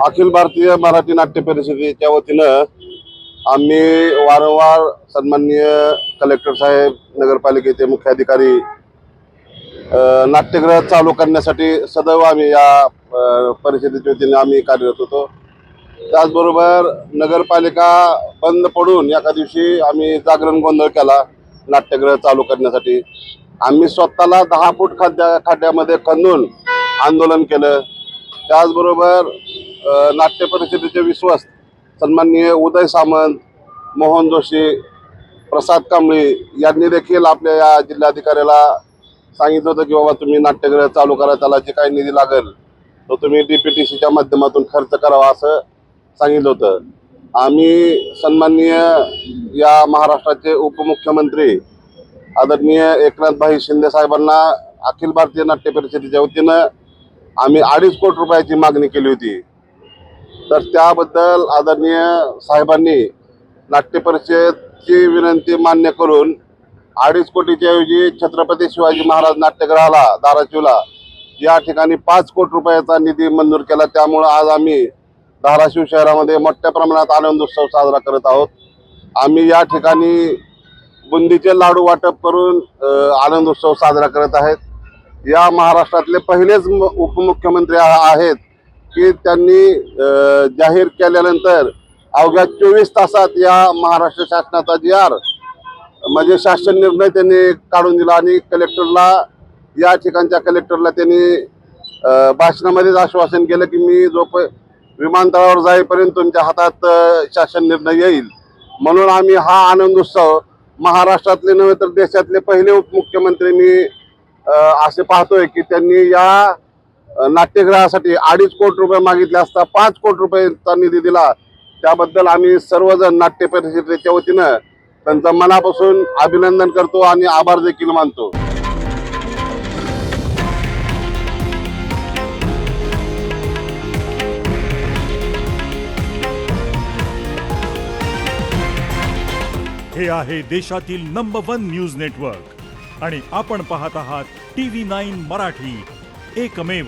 अखिल भारतीय मराठी नाट्य परिषदेच्या वतीनं आम्ही वारंवार सन्माननीय कलेक्टर साहेब, नगरपालिकेचे मुख्याधिकारी नाट्यगृह चालू करण्यासाठी सदैव आम्ही या परिषदेच्या वतीने आम्ही कार्यरत होतो। त्याचबरोबर नगरपालिका बंद पडून एका दिवशी आम्ही जागरण गोंधळ केला नाट्यगृह चालू करण्यासाठी। आम्ही स्वतःला 10 फूट खड्ड्यामध्ये खंदून आंदोलन केलं। त्याचबरोबर नाट्य परिषदेचे विश्वास सन्माननीय उदय सामंत, मोहन जोशी, प्रसाद कांबळे यांनी देखील आपल्या या जिल्हाधिकाऱ्याला सांगितलं होतं की बाबा तुम्ही नाट्यगृह चालू करा, त्याला जे काही निधी लागेल तो तुम्ही DPTCच्या माध्यमातून खर्च करावा असं सांगितलं होतं। आम्ही सन्माननीय या महाराष्ट्राचे उपमुख्यमंत्री आदरणीय एकनाथभाई शिंदे साहेबांना अखिल भारतीय नाट्य परिषदेच्या वतीनं आम्ही 2.5 कोटी रुपयाची मागणी केली होती। तर त्याबद्दल आदरणीय साहेबांनी नाट्य परिषदेची विनंती मान्य करून 2.5 कोटीच्या ऐवजी छत्रपती शिवाजी महाराज नाट्यगृहाला धाराशिवला या ठिकाणी 5 कोटी रुपयाचा निधी मंजूर केला। त्यामुळे आज आम्ही धाराशिव शहरामध्ये मोठ्या प्रमाणात आनंद उत्सव साजरा करत आहोत। आम्ही या ठिकाणी बुंदीचे लाडू वाटप करून आनंद उत्सव साजरा करत आहेत। या महाराष्ट्रातले पहिलेच उपमुख्यमंत्री आहेत की त्यांनी जाहीर केल्यानंतर अवघ्या 24 तासात या महाराष्ट्र शासनाचा GR म्हणजे शासन निर्णय त्यांनी काढून दिला आणि कलेक्टरला या ठिकाणच्या कलेक्टरला त्यांनी भाषणामध्येच आश्वासन केलं की मी विमानतळावर जाईपर्यंत तुमच्या हातात शासन निर्णय येईल। म्हणून आम्ही हा आनंद उत्सव महाराष्ट्रातले नव्हे तर देशातले पहिले उपमुख्यमंत्री मी असे पाहतोय की त्यांनी या नाट्यगृहासाठी 2.5 कोटी रुपये मागितले असता 5 कोटी रुपयाचा निधी दिला। त्याबद्दल आम्ही सर्वजण नाट्य परिषदेच्या वतीनं त्यांचं मनापासून अभिनंदन करतो आणि आभार देखील मानतो। हे आहे देशातील नंबर 1 न्यूज नेटवर्क आणि आपण पाहत आहात TV9 मराठी, एकमेव।